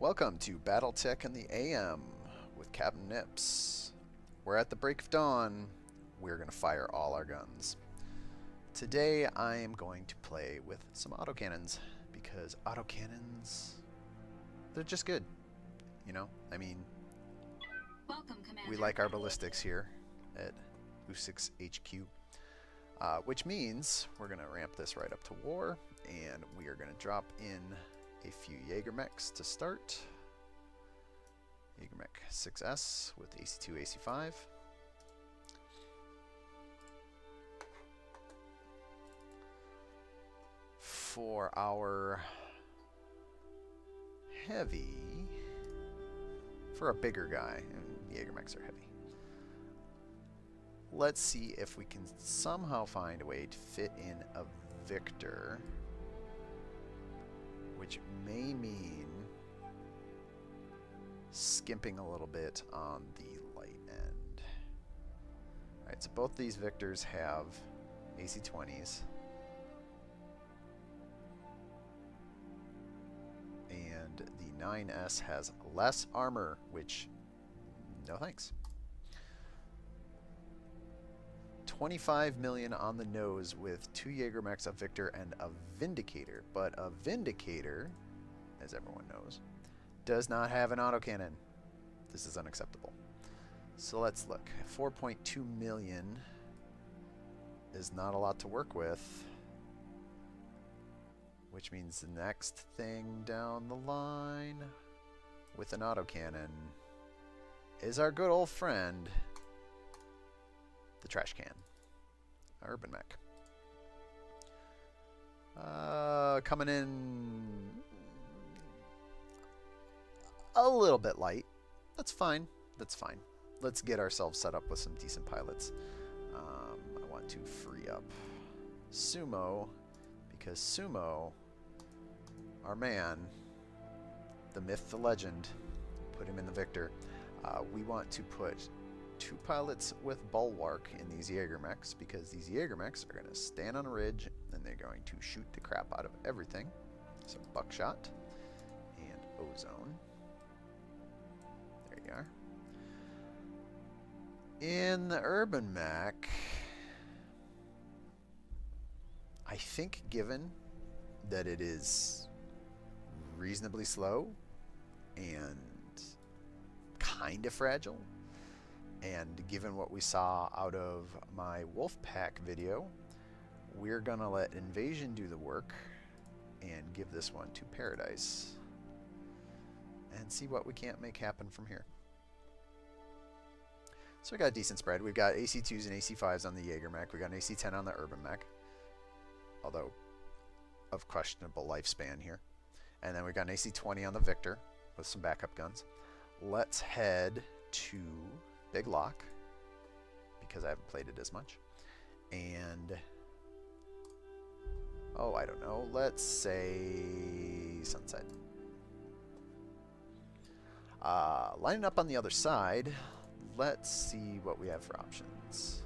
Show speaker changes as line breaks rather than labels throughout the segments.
Welcome to BattleTech in the AM with Captain Nips. We're at the break of dawn. We're going to fire all our guns. Today I am going to play with some autocannons because autocannons, they're just good. You know, I mean,
Welcome, Commander.
we like our ballistics here at U6 HQ. Which means we're going to ramp this right up to war, and we are going to drop in a few Jaeger mechs to start. Jaeger mech 6S with AC2, AC5. For our heavy, for a bigger guy, and Jaeger mechs are heavy. Let's see if we can somehow find a way to fit in a Victor, which may mean skimping a little bit on the light end. Alright, so both these Victors have AC-20s. And the 9S has less armor, which, no thanks. 25 million on the nose with 2 Jaeger mechs, a Victor, and a Vindicator. But a Vindicator, as everyone knows, does not have an autocannon. This is unacceptable. So let's look. 4.2 million is not a lot to work with, which means the next thing down the line with an autocannon is our good old friend, the trash can. Urban mech. Coming in a little bit light. That's fine. That's fine. Let's get ourselves set up with some decent pilots. I want to free up Sumo, because Sumo, our man, the myth, the legend, put him in the Victor. We want to put 2 pilots with Bulwark in these Jaeger mechs, because these Jaeger mechs are going to stand on a ridge and they're going to shoot the crap out of everything. So buckshot and ozone. There you are. In the urban mech, I think given that it is reasonably slow and kind of fragile, and given what we saw out of my Wolfpack video, we're going to let Invasion do the work and give this one to Paradise and see what we can't make happen from here. So we got a decent spread. We've got AC2s and AC5s on the Jaeger mech. We got an AC10 on the Urban mech, although of questionable lifespan here. And then we got an AC20 on the Victor with some backup guns. Let's head to Big Lock, because I haven't played it as much. And, oh, I don't know, let's say Sunset. Lining up on the other side, let's see what we have for options.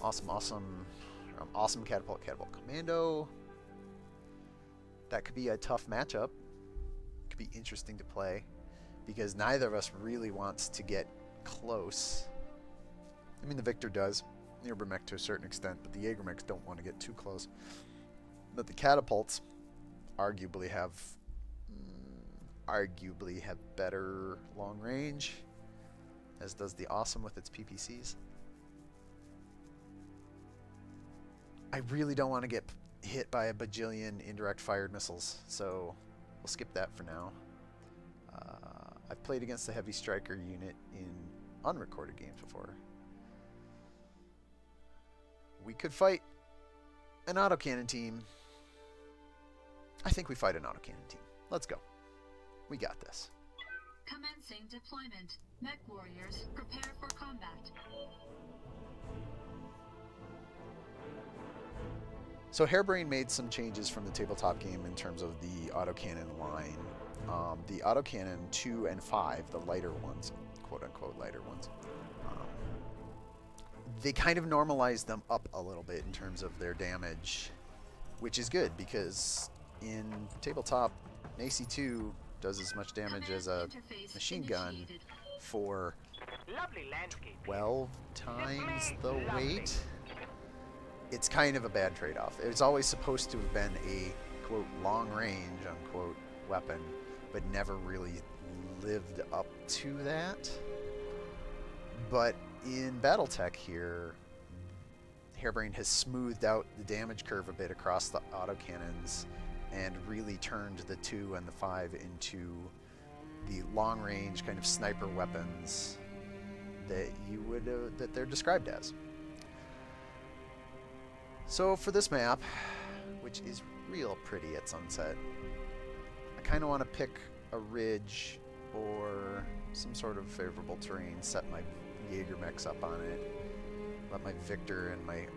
Awesome Catapult Commando. That could be a tough matchup. Could be interesting to play, because neither of us really wants to get close. I mean, the Victor does, the Urban mech to a certain extent, but the Jaeger mechs don't want to get too close. But the catapults arguably have better long range, as does the Awesome with its PPCs. I really don't want to get hit by a bajillion indirect fired missiles, so we'll skip that for now. I've played against the Heavy Striker unit in unrecorded games before. We could fight an autocannon team. I think we fight an autocannon team. Let's go. We got this.
Commencing deployment. Mech warriors, prepare for combat.
So Harebrained made some changes from the tabletop game in terms of the autocannon line. The autocannon 2 and 5, the lighter ones, quote-unquote lighter ones, they kind of normalized them up a little bit in terms of their damage, which is good, because in tabletop, an AC2 does as much damage as a
Interface
machine gun
initiated.
for
Lovely landscape.
12 times the weight. It's kind of a bad trade-off. It's always supposed to have been a, quote, long-range, unquote, weapon, but never really lived up to that. But in BattleTech here, Harebrained has smoothed out the damage curve a bit across the autocannons and really turned the 2 and the 5 into the long-range kind of sniper weapons that you would that they're described as. So for this map, which is real pretty at sunset, I kind of want to pick a ridge or some sort of favorable terrain, set my Jaeger mechs up on it, let my Victor and my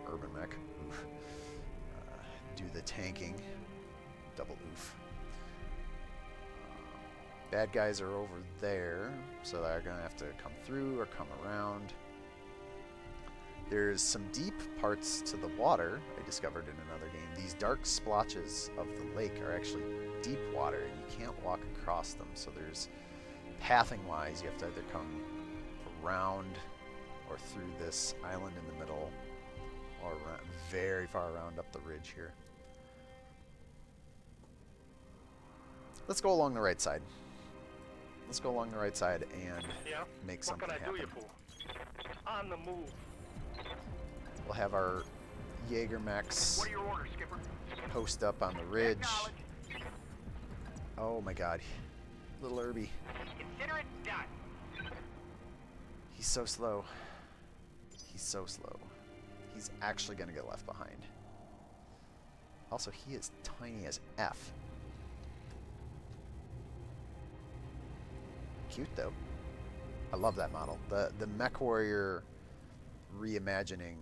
Urban mech do the tanking. Double oof. Bad guys are over there, so they're going to have to come through or come around. There's some deep parts to the water I discovered in another game. These dark splotches of the lake are actually deep water, and you can't walk across them. So there's pathing-wise, you have to either come around or through this island in the middle, or very far around up the ridge here. Let's go along the right side. Let's go along the right side and make something happen.
What can I do you for? On the move.
We'll have our Jaeger mechs
What are your orders, Skipper?
post up on the ridge. Oh my god. Little Irby.
Consider it done.
He's so slow. He's so slow. He's actually going to get left behind. Also, he is tiny as F. Cute though. I love that model. The Mech Warrior reimagining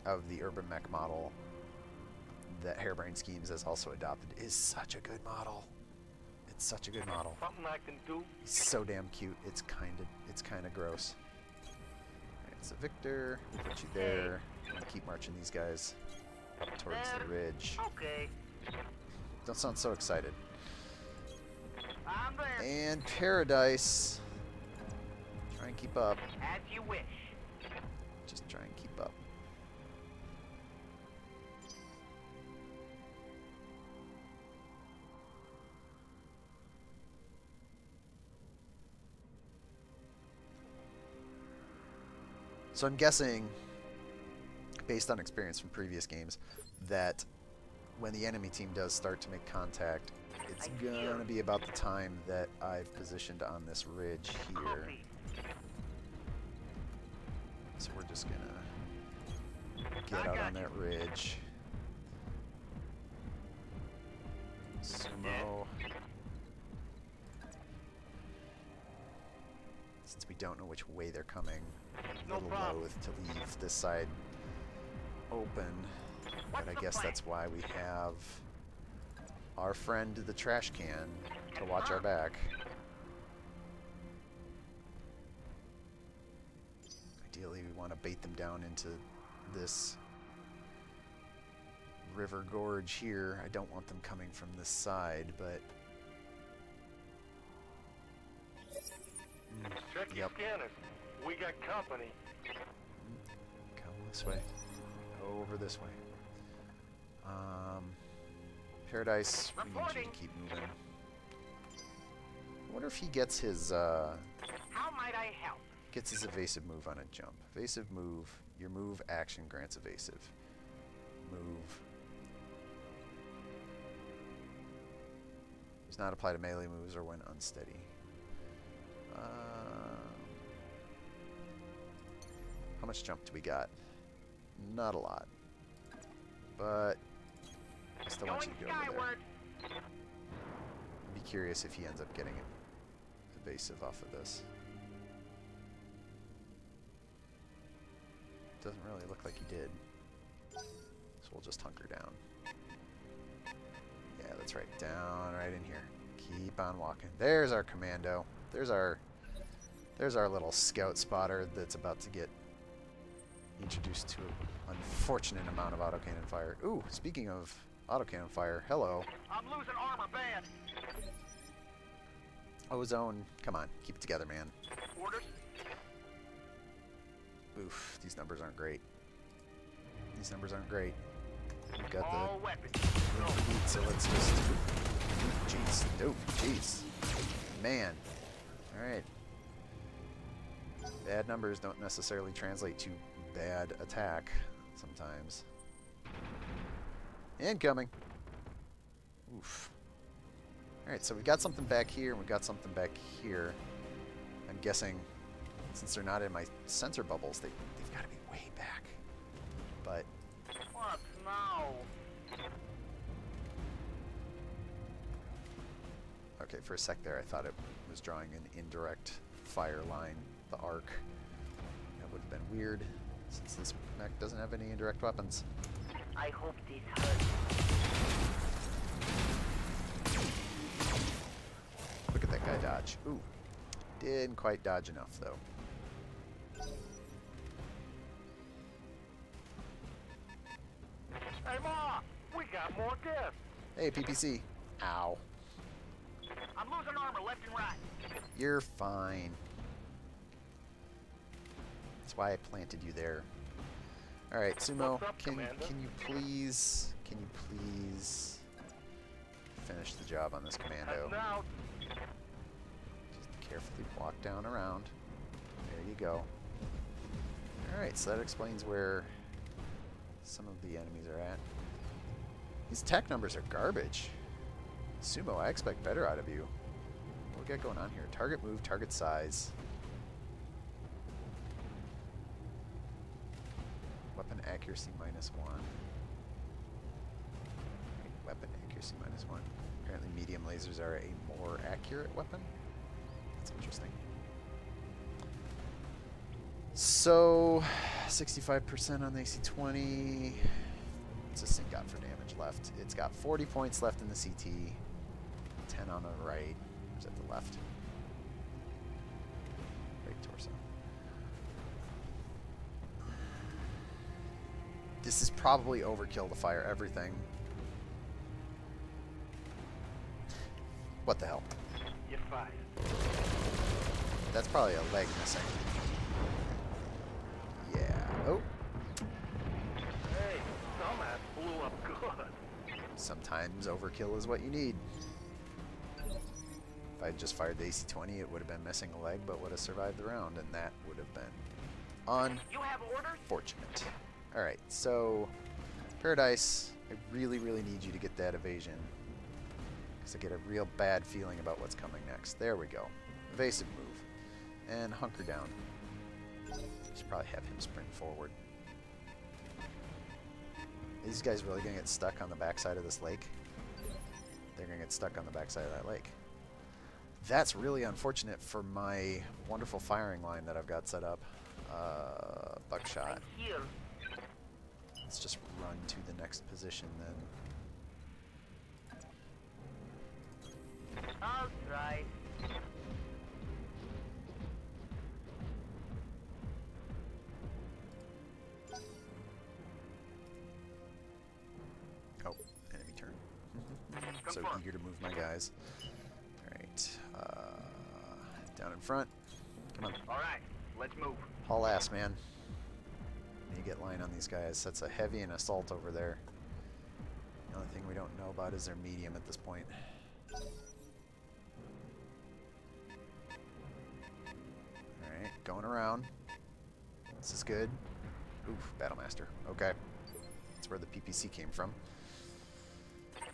of the Urban Mech model that Harebrained Schemes has also adopted is such a good model. It's such a good model.
Something I can do.
He's so damn cute. It's kind of gross. Alright, so Victor, we'll put you there. I'm gonna keep marching these guys up towards the ridge.
Okay.
Don't sound so excited.
I'm there.
And Paradise. Try and keep up.
As you wish.
Just try and keep up. So I'm guessing, based on experience from previous games, that when the enemy team does start to make contact, it's gonna be about the time that I've positioned on this ridge here. So we're just gonna get out on that ridge. Sumo. Since we don't know which way they're coming, I'm a little loath to leave this side open, but I guess that's why we have our friend the trash can to watch our back. Ideally, we want to bait them down into this river gorge here. I don't want them coming from this side, but
Check your scanners. We got company.
Come this way. Over this way. Paradise, we need you to keep moving. I wonder if he gets his
How might I help?
gets his evasive move on a jump. Evasive move. Your move action grants evasive. Move. Does not apply to melee moves or when unsteady. How much jump do we got? Not a lot. But I still want you to go over there. I'd be curious if he ends up getting evasive off of this. Doesn't really look like he did. So we'll just hunker down. Yeah, that's right. Down right in here. Keep on walking. There's our commando. There's our little scout spotter that's about to get introduced to an unfortunate amount of autocannon fire. Ooh, speaking of autocannon fire, hello.
I'm losing armor bad.
Ozone, come on, keep it together, man.
Orders?
Oof, these numbers aren't great. These numbers aren't great. We've got
All weapons.
the beat, so let's just... Jeez. Oh, jeez. Man. Alright. Bad numbers don't necessarily translate to bad attack sometimes. Incoming. Oof. Alright, so we got something back here, and we got something back here. I'm guessing, since they're not in my sensor bubbles, they've got to be way back. But...
What now?
Okay, for a sec there, I thought it was drawing an indirect fire line, the arc. That would have been weird, since this mech doesn't have any indirect weapons.
I hope this hurts.
Look at that guy dodge. Ooh. Didn't quite dodge enough, though.
Hey, Ma! We got more guests!
Hey, PPC. Ow.
I'm losing armor left and right.
You're fine. That's why I planted you there. Alright, Sumo,
What's up,
can
Commander?
you please finish the job on this commando?
Heading out.
Just carefully walk down around. There you go. Alright, so that explains where some of the enemies are at. These tech numbers are garbage. Sumo, I expect better out of you. What do we got going on here? Target move, target size. Weapon accuracy -1. Weapon accuracy -1. Apparently medium lasers are a more accurate weapon. That's interesting. So, 65% on the AC-20. What's this thing got for damage left? It's got 40 points left in the CT. 10 on the right. Or is that the left? Right torso. This is probably overkill to fire everything. What the hell?
You're fired.
That's probably a leg missing. Yeah. Oh.
Hey, dumbass blew up good.
Sometimes overkill is what you need. If I had just fired the AC-20, it would have been missing a leg, but would have survived the round, and that would have been
You have orders?
unfortunate. Alright, so Paradise, I really, really need you to get that evasion. Because I get a real bad feeling about what's coming next. There we go. Evasive move. And hunker down. Should probably have him sprint forward. Are these guys really going to get stuck on the backside of this lake? They're going to get stuck on the backside of that lake. That's really unfortunate for my wonderful firing line that I've got set up. Buckshot.
Right here.
Let's just run to the next position then.
I'll try.
Oh, enemy turn. So
Confirm.
eager to move my guys. Alright. Down in front. Come on.
All right, let's move.
Haul ass, man. You get line on these guys. That's a heavy and assault over there. The only thing we don't know about is their medium at this point. Alright, going around. This is good. Oof, Battlemaster. Okay. That's where the PPC came from.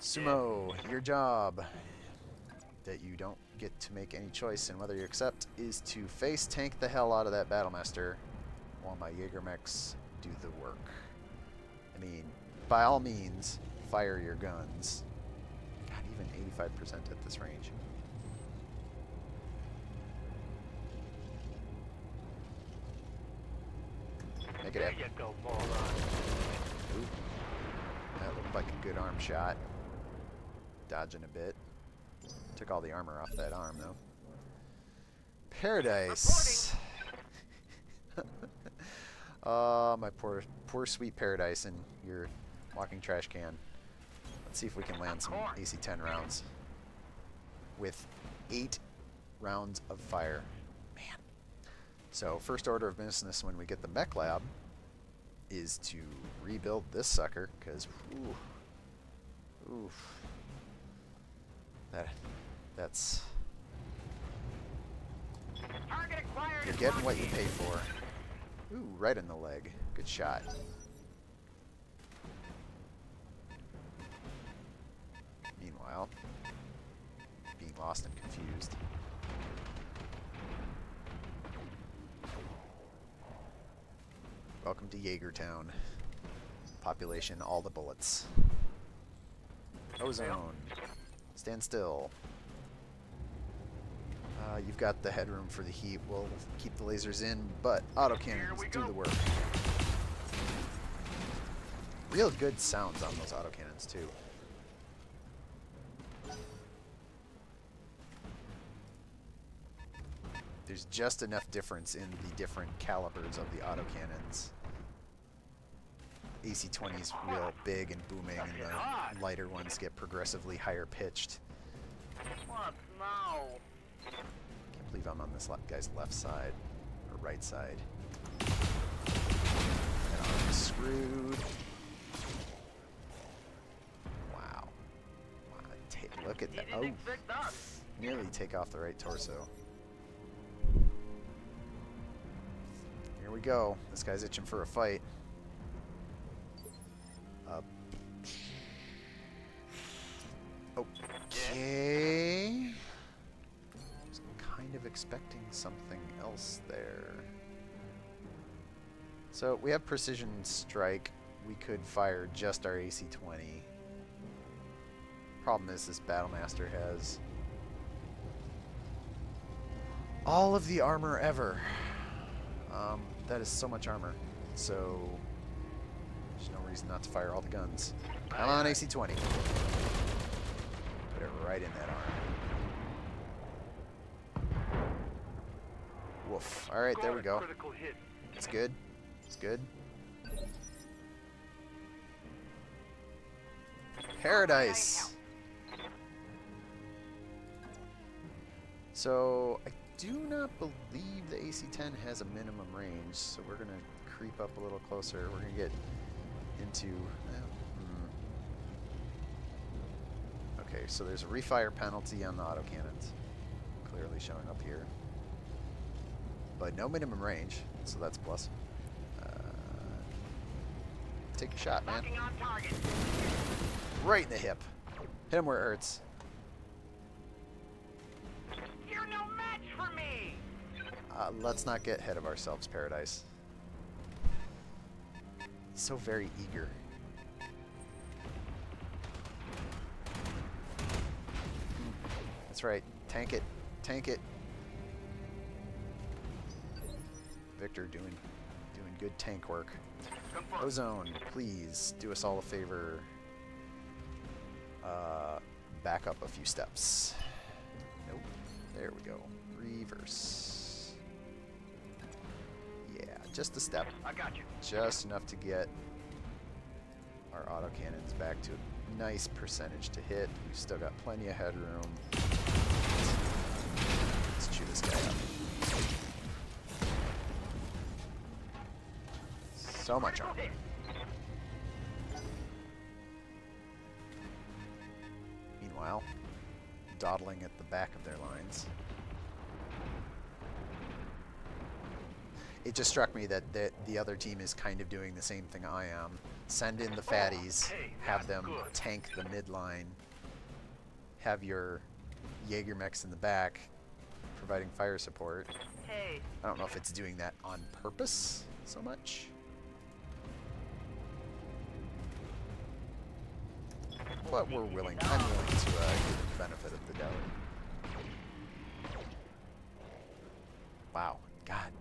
Sumo, your job that you don't get to make any choice in whether you accept is to face tank the hell out of that Battlemaster while my Jaeger mechs do the work. I mean, by all means, fire your guns. God, even 85% at this range. Make it
There
happen.
you go, moron.
Ooh. That looked like a good arm shot. Dodging a bit. Took all the armor off that arm, though. Paradise. Oh, my poor sweet Paradise and your walking trash can. Let's see if we can land some AC-10 rounds with 8 rounds of fire. Man. So first order of business when we get the mech lab is to rebuild this sucker, because that's
Target acquired.
you're getting what you pay for. Ooh, right in the leg. Good shot. Meanwhile, being lost and confused. Welcome to Jaegertown. Population, all the bullets. Ozone. Stand still. You've got the headroom for the heat. We'll keep the lasers in, but autocannons do the work. Real good sounds on those autocannons, too. There's just enough difference in the different calibers of the autocannons. AC-20's real big and booming, and the lighter ones get progressively higher pitched.
What now?
Can't believe I'm on this guy's left side, or right side. And I'm screwed. Wow. Look at that.
Didn't
Oh,
expect us.
nearly take off the right torso. Here we go. This guy's itching for a fight. Up. Okay. Was kind of expecting something else there. So we have precision strike. We could fire just our AC-20. Problem is, this Battlemaster has all of the armor ever. That is so much armor. So there's no reason not to fire all the guns. Come on, AC-20. Put it right in that arm. Woof. All right, there we go.
Critical hit.
It's good. It's good. Paradise. So I do not believe the AC-10 has a minimum range, so we're gonna creep up a little closer. We're gonna get into. Okay, so there's a refire penalty on the autocannons, clearly showing up here, but no minimum range, so that's a plus. Take a shot, man.
Locking on target.
Right in the hip. Hit him where it hurts.
You're no match for me.
Let's not get ahead of ourselves, Paradise. So very eager. That's right. Tank it. Tank it. Victor doing good tank work. Ozone, please do us all a favor. Back up a few steps. Nope. There we go. Reverse. Yeah, just a step.
I got you.
Just enough to get our autocannons back to a nice percentage to hit. We've still got plenty of headroom. Let's chew this guy up. So much armor. Meanwhile, dawdling at the back of their lines. It just struck me that the other team is kind of doing the same thing I am. Send in the fatties, have them tank the midline, have your Jaeger mechs in the back, providing fire support.
Hey.
I don't know if it's doing that on purpose so much. But I'm willing to give the benefit of the doubt. Wow, God.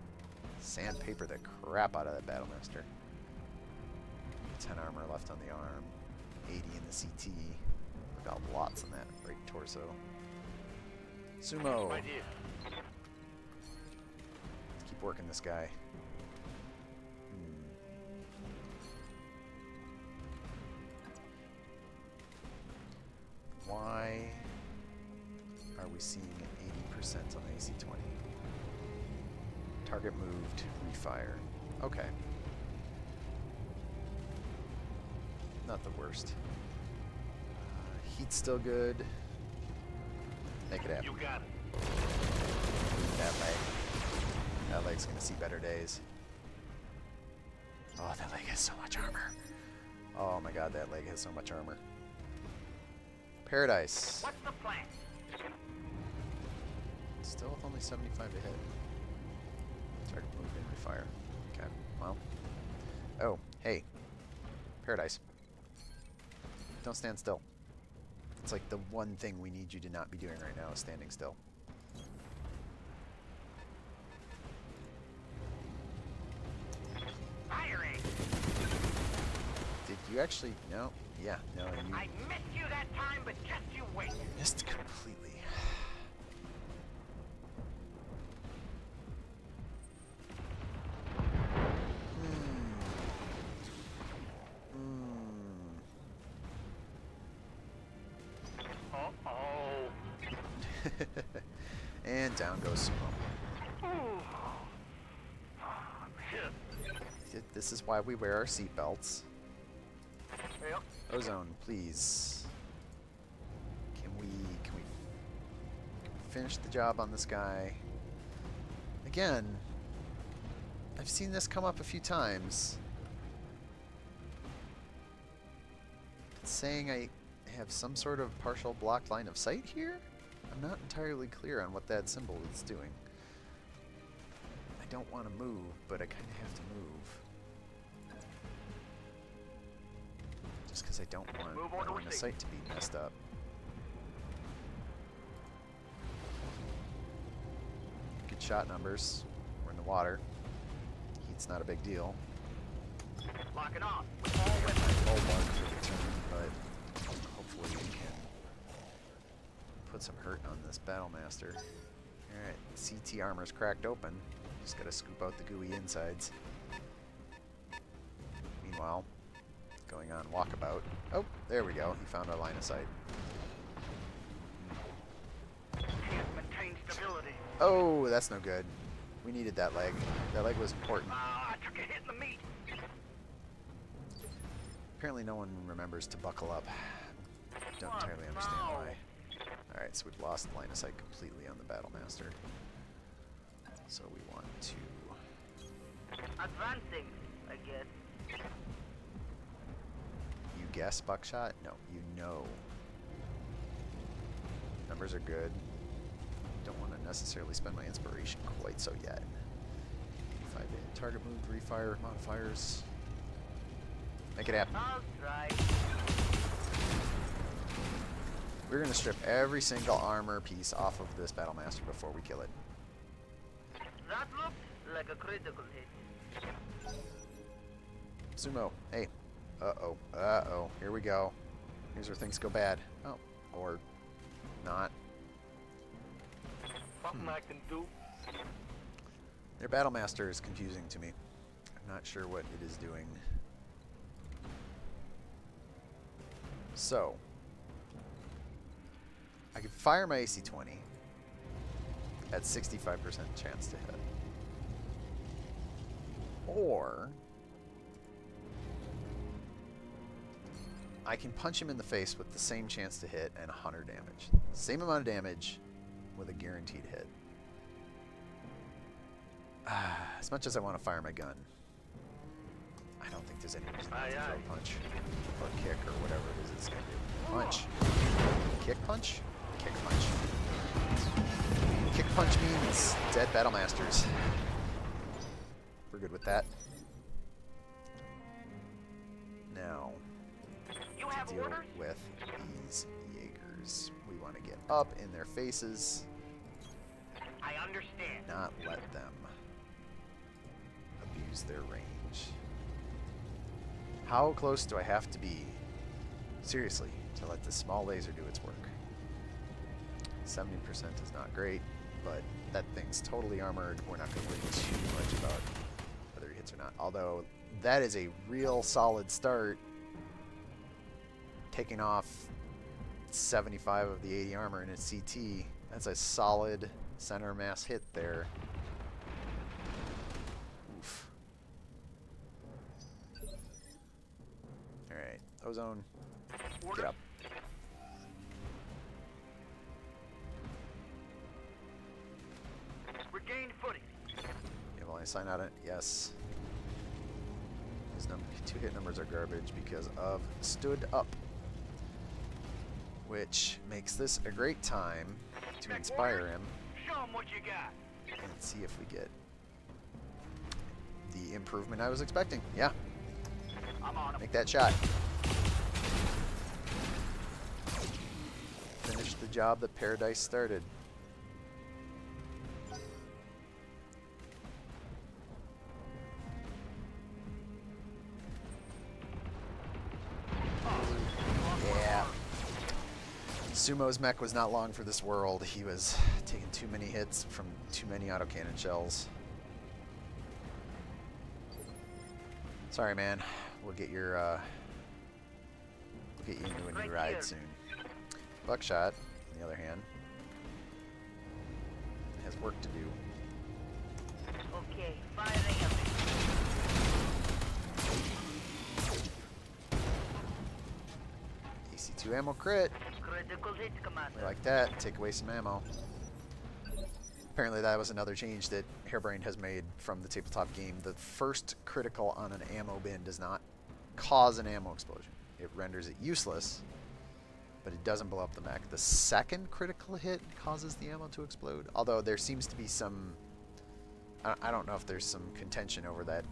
Sandpaper the crap out of that Battlemaster. 10 armor left on the arm. 80 in the CT. We've got lots on that right torso. Sumo.
My dear.
Let's keep working this guy. Why are we we seeing an 80% on the AC-20? Target moved, refire. Okay. Not the worst. Heat's still good. Make it happen.
You got it.
That leg. That leg's gonna see better days. Oh, that leg has so much armor. Oh my god, that leg has so much armor. Paradise.
What's the plan?
Still with only 75 to hit. Target move and refire. Okay, well. Oh, hey. Paradise. Don't stand still. It's like the one thing we need you to not be doing right now is standing still.
Firing.
Did you actually? No. Yeah, no, you
I missed you that time, but just you wait.
missed completely.
Uh-oh.
And down goes Sumo. This is why we wear our seatbelts.
Yep.
Ozone, please. Can we finish the job on this guy? Again, I've seen this come up a few times. It's saying I have some sort of partial blocked line of sight here? I'm not entirely clear on what that symbol is doing. I don't want to move, but I kind of have to move. Just because I don't want my line of sight to be messed up. Good shot numbers. We're in the water. Heat's not a big deal.
Lock it off. With all weapons.
All one for the turn, but hopefully we can put some hurt on this Battlemaster. Alright, CT armor's cracked open. Just gotta scoop out the gooey insides. Meanwhile, going on walkabout. Oh, there we go. He found our line of sight.
Can't maintain stability.
Oh, that's no good. We needed that leg. That leg was important.
Ah, I took a hit in the meat.
Apparently no one remembers to buckle up. Don't entirely understand why. Alright, so we've lost line of sight completely on the Battlemaster. So we want to...
Advancing, I guess.
You guess buckshot? No, you know. Numbers are good. Don't want to necessarily spend my inspiration quite so yet. 85 hit. Target moved, refire, modifiers. Make it happen.
I'll try.
We're going to strip every single armor piece off of this Battlemaster before we kill it.
That looked like a critical hit.
Sumo, hey. Uh-oh. Uh-oh. Here we go. Here's where things go bad. Oh. Or not.
Something I can do.
Their Battlemaster is confusing to me. I'm not sure what it is doing. So, I can fire my AC-20 at 65% chance to hit. Or I can punch him in the face with the same chance to hit and 100 damage. Same amount of damage with a guaranteed hit. As much as I want to fire my gun, I don't think there's any reason not to throw a punch or kick or whatever it is it's going to do. Punch. Kick punch? Kick punch. Kick punch means dead Battlemasters. We're good with that. Now,
You
to
have
deal
orders?
with these Jaegers. We want to get up in their faces,
I understand.
not let them abuse their range. How close do I have to be, seriously, to let this small laser do its work? 70% is not great, but that thing's totally armored. We're not going to worry too much about whether he hits or not. Although, that is a real solid start. Taking off 75 of the 80 armor in its CT. That's a solid center mass hit there. Oof. Alright, Ozone, get up.
Regain footing.
You have only sign out it? Yes. His two hit numbers are garbage because of stood up. Which makes this a great time to inspire him
Show him what you got.
and see if we get the improvement I was expecting. Yeah,
I'm on him.
make that shot. Finish the job that Paradise started. Yeah. Sumo's mech was not long for this world. He was taking too many hits from too many autocannon shells. Sorry, man. We'll get your we'll get you into a new ride soon. Buckshot, on the other hand, has work to do.
Okay, firing up.
AC2 ammo crit.
Critical hit, Commander.
We like that. Take away some ammo. Apparently that was another change that Harebrained has made from the tabletop game. The first critical on an ammo bin does not cause an ammo explosion. It renders it useless, but it doesn't blow up the mech. The second critical hit causes the ammo to explode. Although there seems to be some... I don't know if there's some contention over that,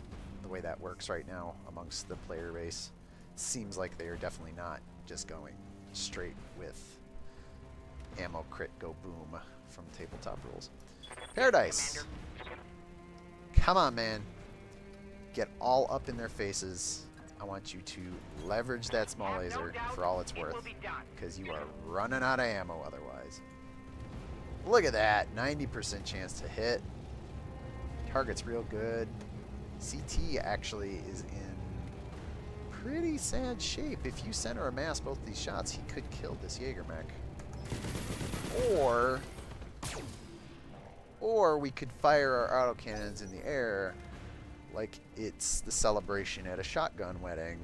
the way that works right now amongst the player base. Seems like they are definitely not just going straight with ammo crit go boom from tabletop rules. Paradise! Come on, man. Get all up in their faces. I want you to leverage that small laser for all it's worth, because you are running out of ammo otherwise. Look at that. 90% chance to hit. Target's real good. CT actually is in pretty sad shape. If you center a mass both these shots, he could kill this Jaeger mech. Or we could fire our autocannons in the air like it's the celebration at a shotgun wedding,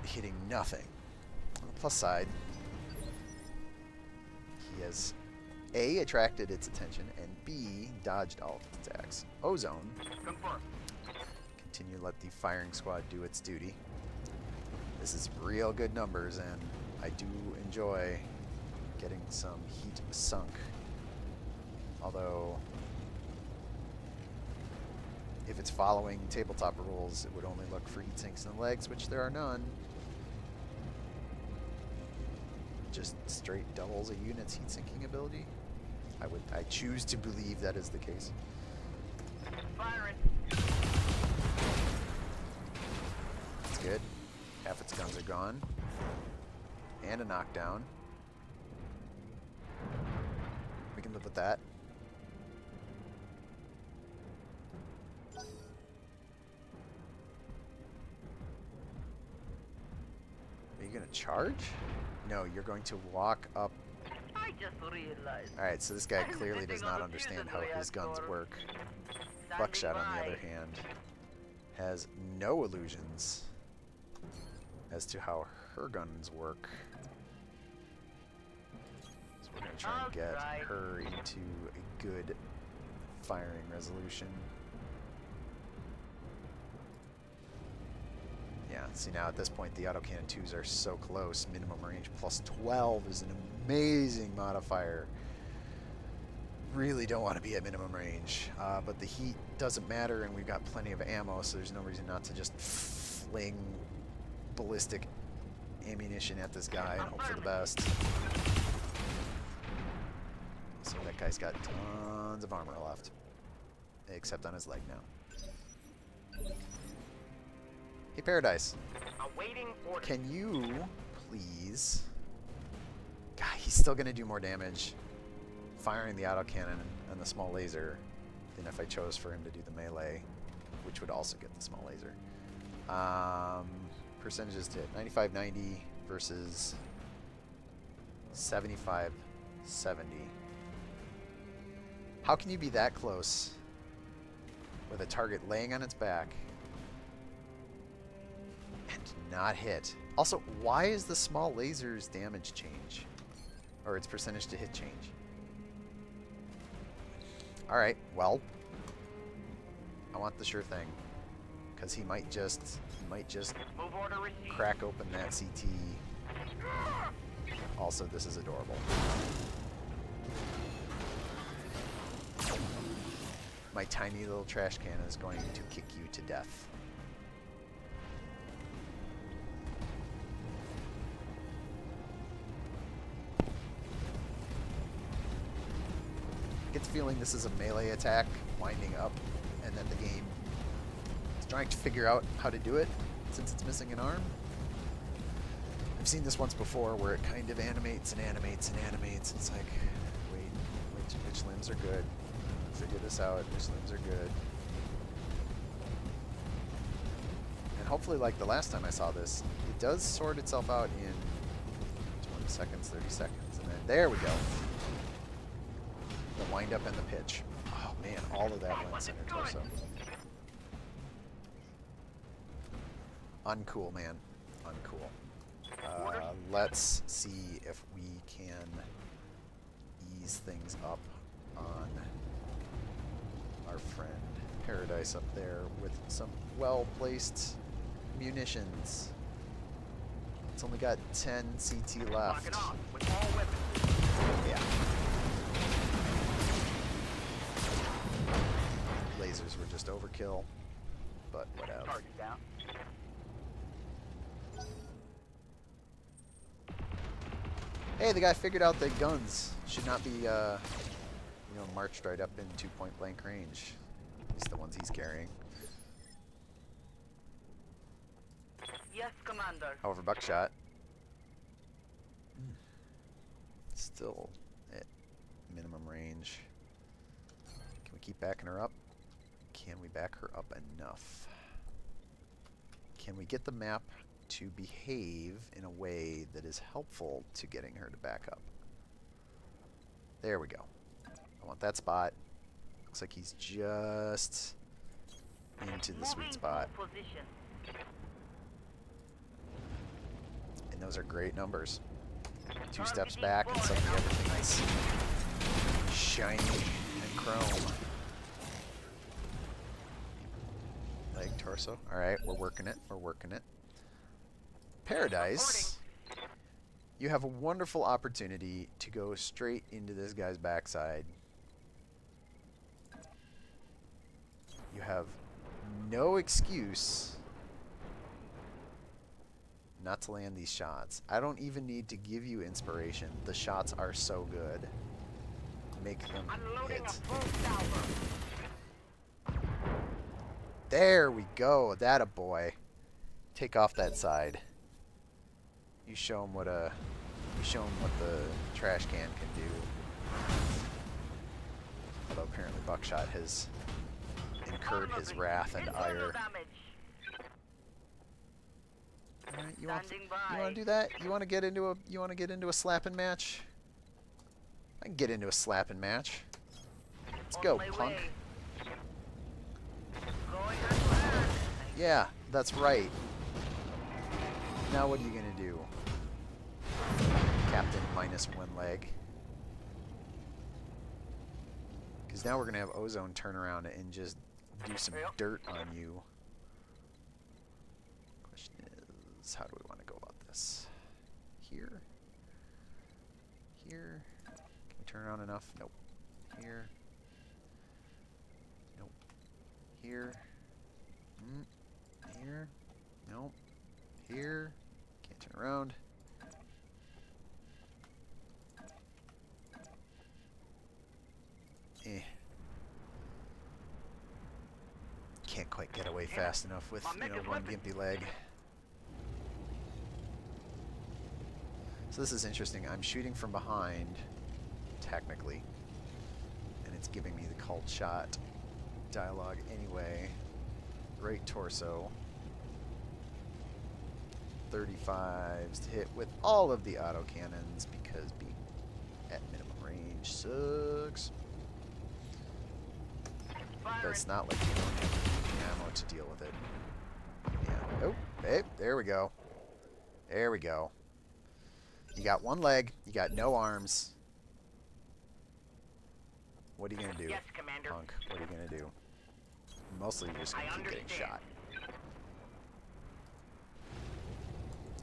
hitting nothing. On the plus side, he has A, attracted its attention, and B, dodged all of its attacks. Ozone.
Confirm.
Continue to let the firing squad do its duty. This is real good numbers, and I do enjoy getting some heat sunk. Although, if it's following tabletop rules, it would only look for heat sinks in the legs, which there are none. Just straight doubles a unit's heat sinking ability. I choose to believe that is the case.
Firing.
That's good. Half its guns are gone. And a knockdown. We can live with that. Are you going to charge? No, you're going to walk up.
I just realized.
Alright, so this guy
I'm
clearly
sitting
does
on
not
the
understand
fusion
how his guns
reactor.
work.
Standing
Buckshot, on the
by.
other hand, has no illusions as to how her guns work. So we're going to try and get
Alright.
her into a good firing resolution. Yeah, see now at this point the autocannon 2s are so close. Minimum range plus 12 is an amazing modifier. Really don't want to be at minimum range, but the heat doesn't matter, and we've got plenty of ammo, so there's no reason not to just fling ballistic ammunition at this guy and hope for the best. So that guy's got tons of armor left, except on his leg now. Hey, Paradise,
Awaiting order.
can you please... God, he's still going to do more damage firing the autocannon and the small laser than if I chose for him to do the melee, which would also get the small laser. Percentages to hit 95-90 versus 75, 70. How can you be that close with a target laying on its back and not hit? Also, why is the small laser's damage change? Or its percentage to hit change? Alright, well, I want the sure thing. Because he might just
Move order received.
crack open that CT. Also, this is adorable. My tiny little trash can is going to kick you to death. I get the feeling this is a melee attack winding up, and then the game is trying to figure out how to do it since it's missing an arm. I've seen this once before where it kind of animates and animates and animates. It's like, wait, which limbs are good? Figure this out. Which limbs are good? And hopefully, like the last time I saw this, it does sort itself out in 20 seconds, 30 seconds. And then there we go. The wind up and the pitch. Oh man, all of that went center torso. Uncool, man. Uncool. Let's see if we can ease things up on our friend Paradise up there with some well-placed munitions. It's only got 10 CT
Lock it
left.
on with all weapons.
Yeah. Lasers were just overkill, but whatever.
Target down.
Hey, the guy figured out that guns should not be, marched right up into point-blank range. At least the ones he's carrying.
Yes, Commander.
However, buckshot still at minimum range. Can we keep backing her up? Can we back her up enough? Can we get the map to behave in a way that is helpful to getting her to back up? There we go. I want that spot. Looks like he's just into the sweet spot.
Position.
And those are great numbers. 2 steps back and suddenly everything is shiny and chrome. Leg, torso. Alright, we're working it. We're working it. Paradise, you have a wonderful opportunity to go straight into this guy's backside. You have no excuse not to land these shots. I don't even need to give you inspiration. The shots are so good. Make them
Unloading a
hit.
full salvo.
There we go. That a boy. Take off that side. You show him what the trash can can do. Although apparently Buckshot has incurred his wrath and ire. Alright, you want to do that? You want to get into a slapping match? I can get into a slapping match. Let's go, punk. Yeah, that's right. Now what are you gonna do? Captain minus 1 leg. Because now we're gonna have Ozone turn around and just do some dirt on you. Question is, how do we want to go about this? Here? Here? Can we turn around enough? Nope. Here? Nope. Here? Here? Nope. Here? Can't turn around. Can't quite get away fast enough with, one gimpy leg. So this is interesting. I'm shooting from behind, technically, and it's giving me the called shot dialogue anyway. Right torso. 35s to hit with all of the autocannons because being at minimum range sucks. But it's not like you don't have ammo to deal with it. Yeah. Oh, hey, there we go. There we go. You got one leg. You got no arms. What are you going to do,
Yes, Commander.
punk? What are you going to do? Mostly you're just going to keep getting shot.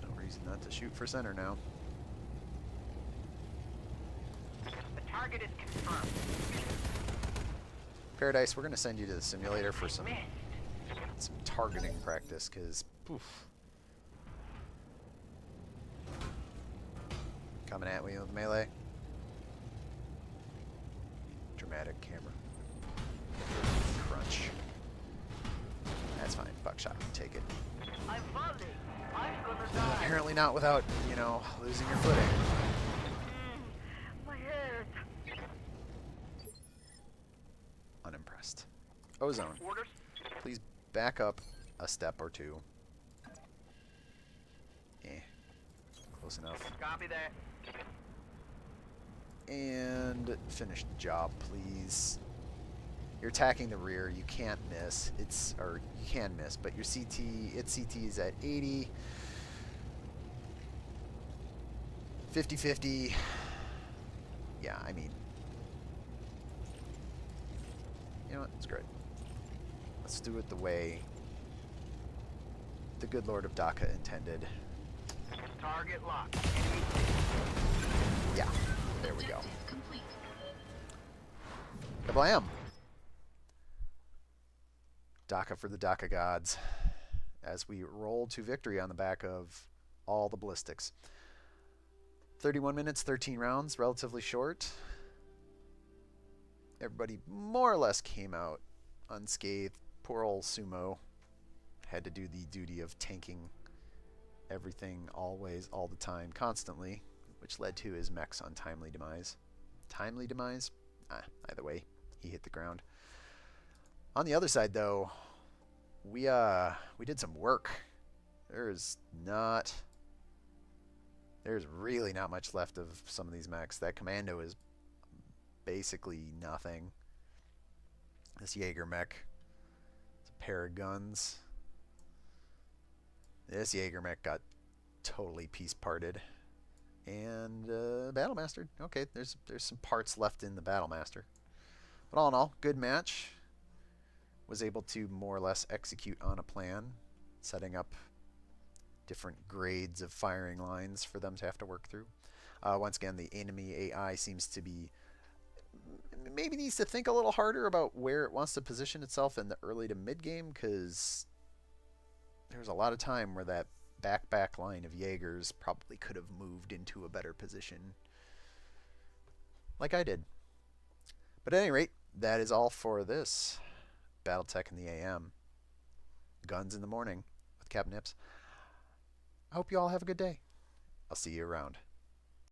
No reason not to shoot for center now.
The target is confirmed.
Paradise, we're going to send you to the simulator for some
Missed.
targeting practice, because poof. Coming at me with melee. Dramatic camera. Crunch. That's fine. Buckshot. Take it.
I'm volley. I'm gonna die.
Apparently not without, you know, losing your footing.
My head.
Unimpressed. Ozone.
Orders.
Please back up a step or two. Close enough.
Copy that.
And finish the job, please. You're attacking the rear. You can't miss. Or you can miss, but your its CT is at 80. 50-50. Yeah, I mean, you know what? It's great. Let's do it the way the good Lord of Dakka intended.
Target locked.
Yeah, there we go.
Objective complete.
Kablam! Dakka for the Dakka gods. As we roll to victory on the back of all the ballistics. 31 minutes, 13 rounds, relatively short. Everybody more or less came out unscathed. Poor old Sumo had to do the duty of tanking everything always, all the time, constantly, which led to his mech's untimely demise. Timely demise? Either way, he hit the ground. On the other side, though, we did some work. There's really not much left of some of these mechs. That commando is basically nothing. This Jaeger mech, it's a pair of guns. This Jaeger mech got totally piece parted. And Battlemaster. Okay, there's some parts left in the Battlemaster. But all in all, good match. Was able to more or less execute on a plan, setting up different grades of firing lines for them to have to work through. Once again, the enemy AI seems to be maybe needs to think a little harder about where it wants to position itself in the early to mid game, because there's a lot of time where that back line of Jaegers probably could have moved into a better position, like I did. But at any rate, that is all for this BattleTech in the AM. Guns in the morning with Captain Nips. I hope you all have a good day. I'll see you around.